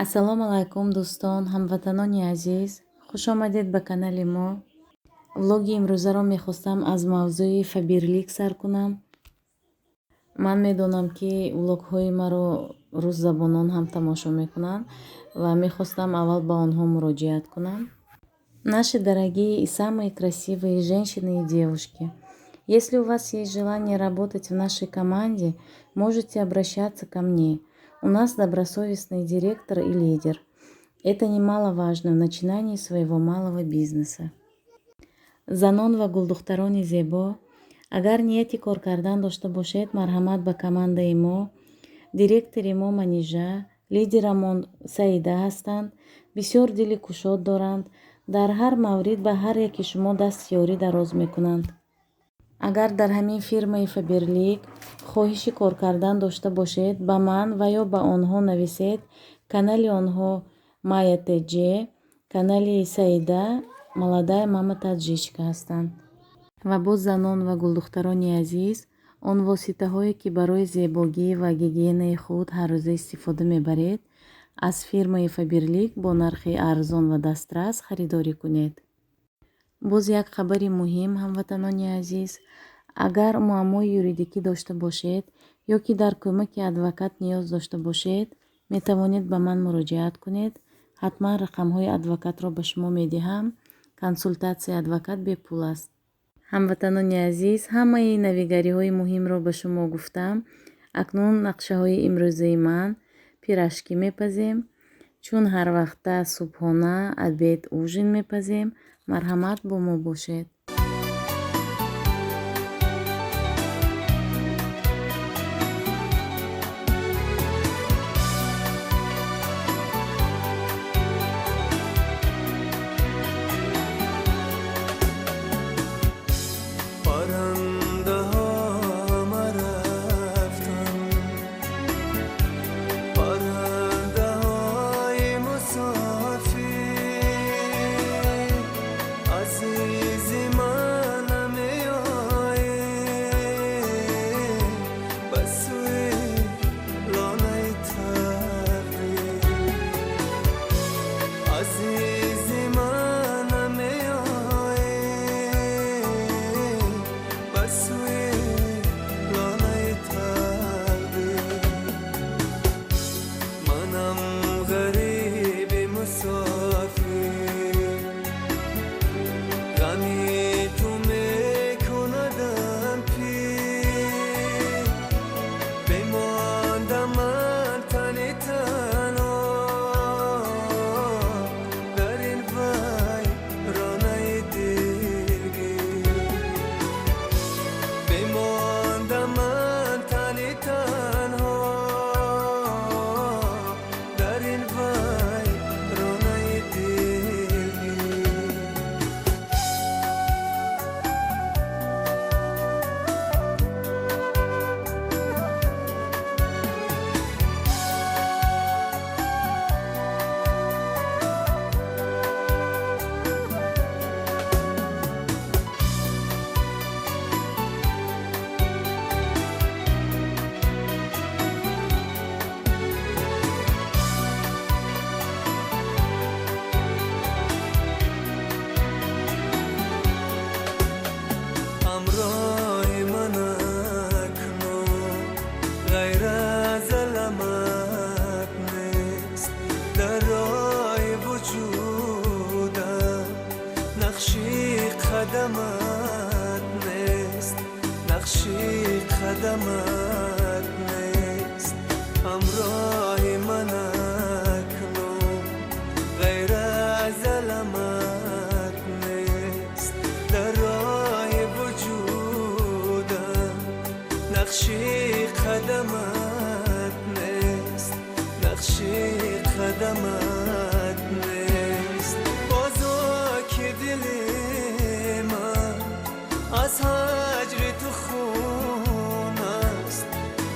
Ассалому алайкум дӯстон, ҳамватанони азиз. Хуш омадед ба канали мо. Влоги имрӯзаро мехостам аз мавзӯи Фаберлик сар кунам. Ман медонам, ки влогҳои маро рӯззабонон ҳам тамошо мекунанд ва мехостам аввал ба онҳо муроҷиат кунам. Наши дорогие и самые красивые женщины и девушки, если у вас есть желание работать в нашей команде, можете обращаться ко мне. У нас добросовестный директор и лидер. Это немаловажно в начинании своего малого бизнеса. Занон ва гулдухтарони зебо, агар нияти кор кардан дошта бошед, марҳамат ба командаи мо. Директори мо Манижа, лидерамон Саида ҳастанд. Бисёр дили кушод доранд. Дар ҳар маврид ба ҳар яки шумо дастёрӣ дароз мекунанд. агар дар ҳамин фирмаи Фаберлик хоҳиши кор кардан дошта бошед, ба ман ва ё ба онҳо нависед. Канали онҳо Майя Теҷе, канали Саида Молодая мама таджичка ҳастанд. ва боз занон ва гулдухтарони азиз, он воситаҳое ки барои зебогӣ ва гигиенаи худ ҳаррӯза истифода мебаред, аз фирмаи Фаберлик бо нархи арзон ва дастрас харидорӣ кунед. боз як хабари муҳим, ҳамватанони азиз, агар муаммои юридикӣ дошта бошед ё ки дар кӯмаки адвокат ниёз дошта бошед, метавонед ба ман муроҷиат кунед. ҳатман рақамҳои адвокатро ба шумо медиҳам. консултатсияи адвокат бепул аст. ҳамватанони азиз, ҳамаи навигариҳои муҳимро ба шумо гуфтам. акнун нақшаҳои имрӯзаи ман пирашкӣ мепазем, чун ҳар вақта субҳона, обед, ужин мепазем. марҳамат бо мо бошед. قدمت نیست همراه من اکنون غیر از علمت نیست در راه وجودم نقشی قدمت نیست نقشی قدمت نیست بازو که دل من از هجر تو خون است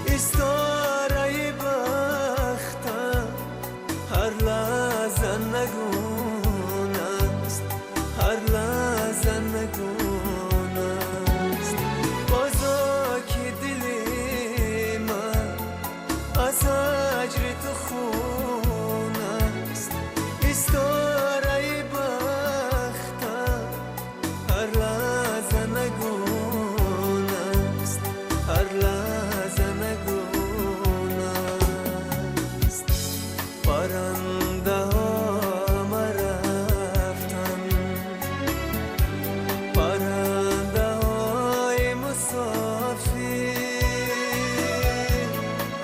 استاره بختم هر لحظه نگون است هر لحظه نگون است بازا که دل من از هجر تو خون پرنده ها رفتن، پرنده های مسافر.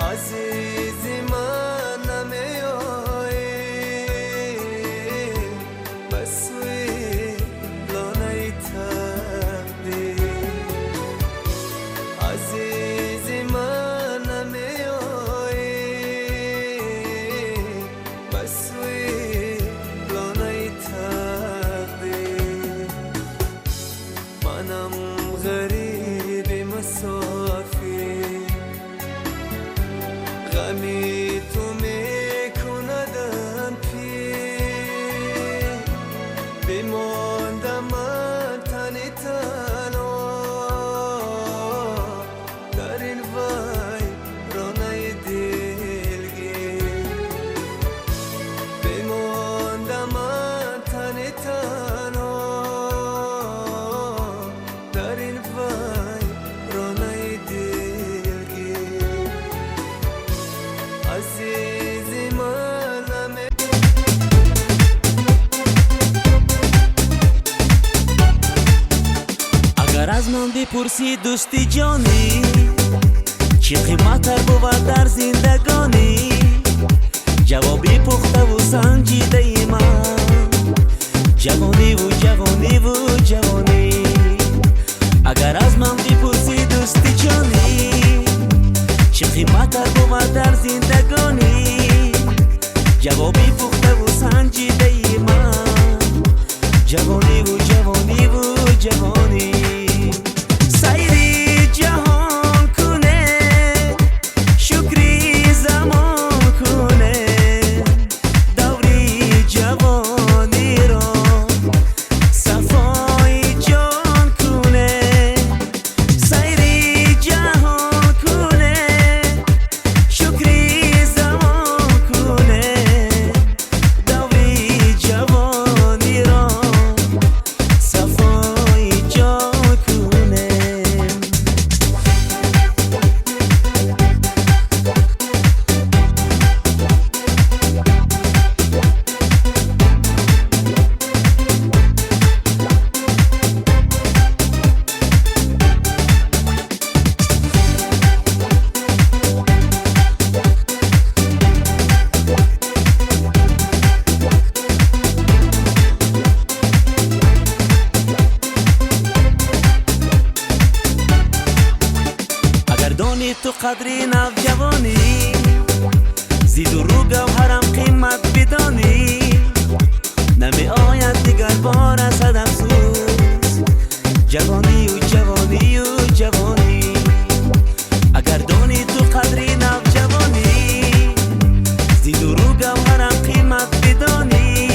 عزیزی من نمیایی به سوی لانه تقدیر. عزیزی من نمیایی به سوی لانه تقدیر. منم غریب مسافر، غمی تو میکندم پیر. بماندم من تنی تنها در این وای رانه دلگیر. بماندم من تنی تنها در این وای رانه دلگیر. عزیزی من اگر از من بپرسی دوستی جانی چی قیمتر بود در زندگانی، جوابی پخته و سنجیده ای من جوانی و جوانی و جوانی. اگر از من بپرسی دوستی جانی چی قیمتر بود در زندگانی، جوابی پخته و سنجیده ای من جوانی و جوانی و جوانی. سیری جهان کنه شکری زمان کنه، دوری جوانی را صفای جان کنه. سیری جهان کنه شکری زمان کنه، دوری جوانی را صفای جان کنه. اگر دانی تو قدری نوجوانی، زید و رو گوهرم قیمت بدانی، نمی آید دیگر بار از صد افسوس جوانی و جوانی و جوانی. اگر دانی تو قدری نوجوانی، زید و رو گوهرم قیمت بدانی،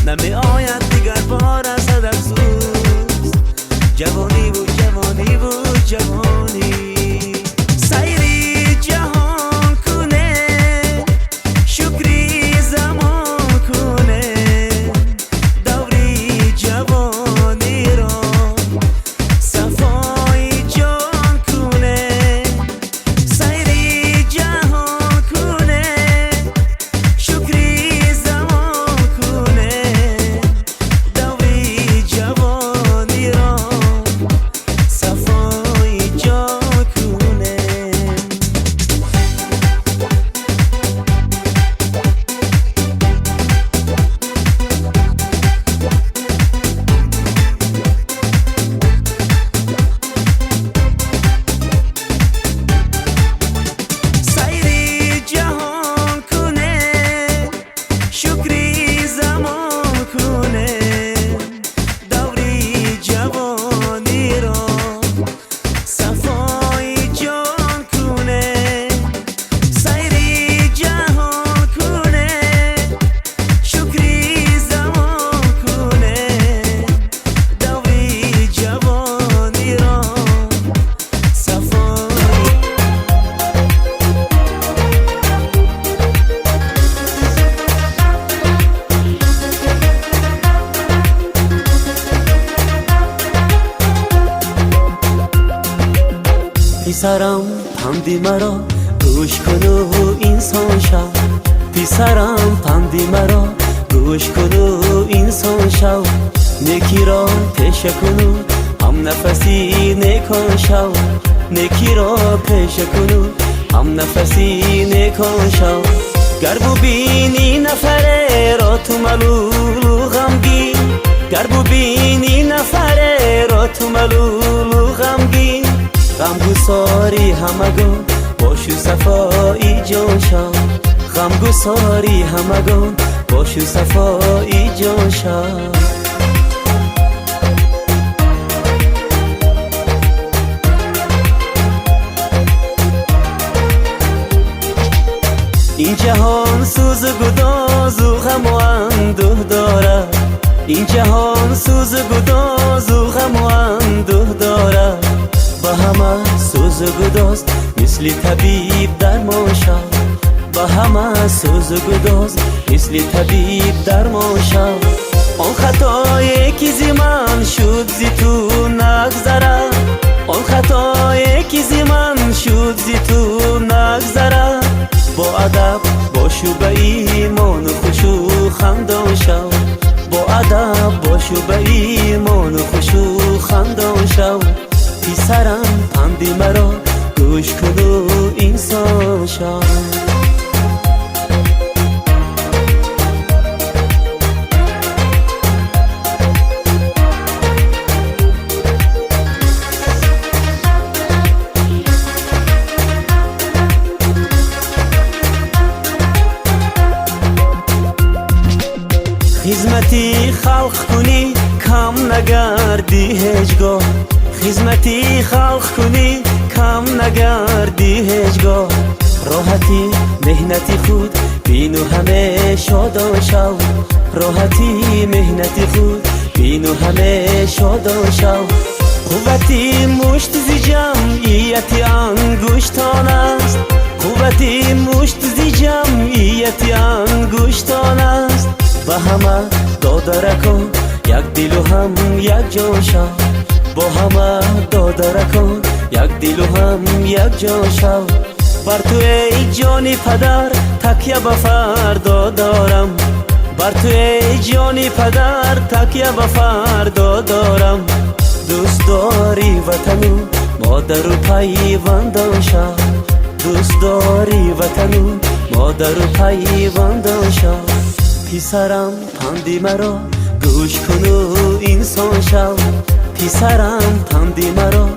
نمی آید دیگر بار از صد افسوس جوانی و جوانی و جوانی. سیری جهان کنه شکری زمان کنه، دوری جوانی را صفای جان کنه. سیری جهان کنه شکری زمان کنه، دوری جوانی را صفای جان کنه. سیری جهان کنه شکری زمان کنه، دوری جوانی را صفای جان کنه. سیری جهان کنه شکری زمان کنه، دوری جوانی را صفای. پسرم پندی مرا گوش کن و انسان شو، پسرم پندی مرا گوش کنو انسان شو نکی را پیش کنو هم نفسی نکن شو نکی را پیش کنو هم نفسی نکن شو گر ببینی نفره را تو ملول غمگین گر ببینی نفره را تو ملول غمگین غمگساری همگان باشو صفایی جان شو غمگساری همگان باشو صفایی جان شو این جهان سوز و گداز و غم و اندوه دارد این جهان سوز و گداز و غم و اندوه دارد با همه سوز و گداز مثل طبیب درمان شد با همه سوز و گداز مثل طبیب درمان شد آن خطایی که زی من شد زی تو نگذرد آن خطایی که زی من شد زی تو نگذرد با ادب باشو به ایمان و خوش و خندان شو با ادب باشو به ایمان و خوش و خندان شو پسرم پندی مرا گوش کن و انسان شو خدمتی خلق کنی کم نگردی هیچگاه خدمتی خلق کنی کم نگردی هیچگاه راحتی مهنتی خود بینو همه شادان شو راحتی مهنتی خود بینو همه شادان شو قوتی مشت زی جمعیتی انگشتان است قوتی مشت زی جمعیتی انگشتان است با همه داده کن یک دل و هم یک جان شو با همه داده کن یک دل و هم یک جان شو بر تو ای جانی پدر تکیه به فردا دارم بر تو ای جانی پدر تکیه به فردا دارم دوست داری وطنو مادر و پیوندان شو دوست داری وطنو مادر و پیوندان شو پسرم پندی مرا گوش کن و انسان شو پسرم پندی مرا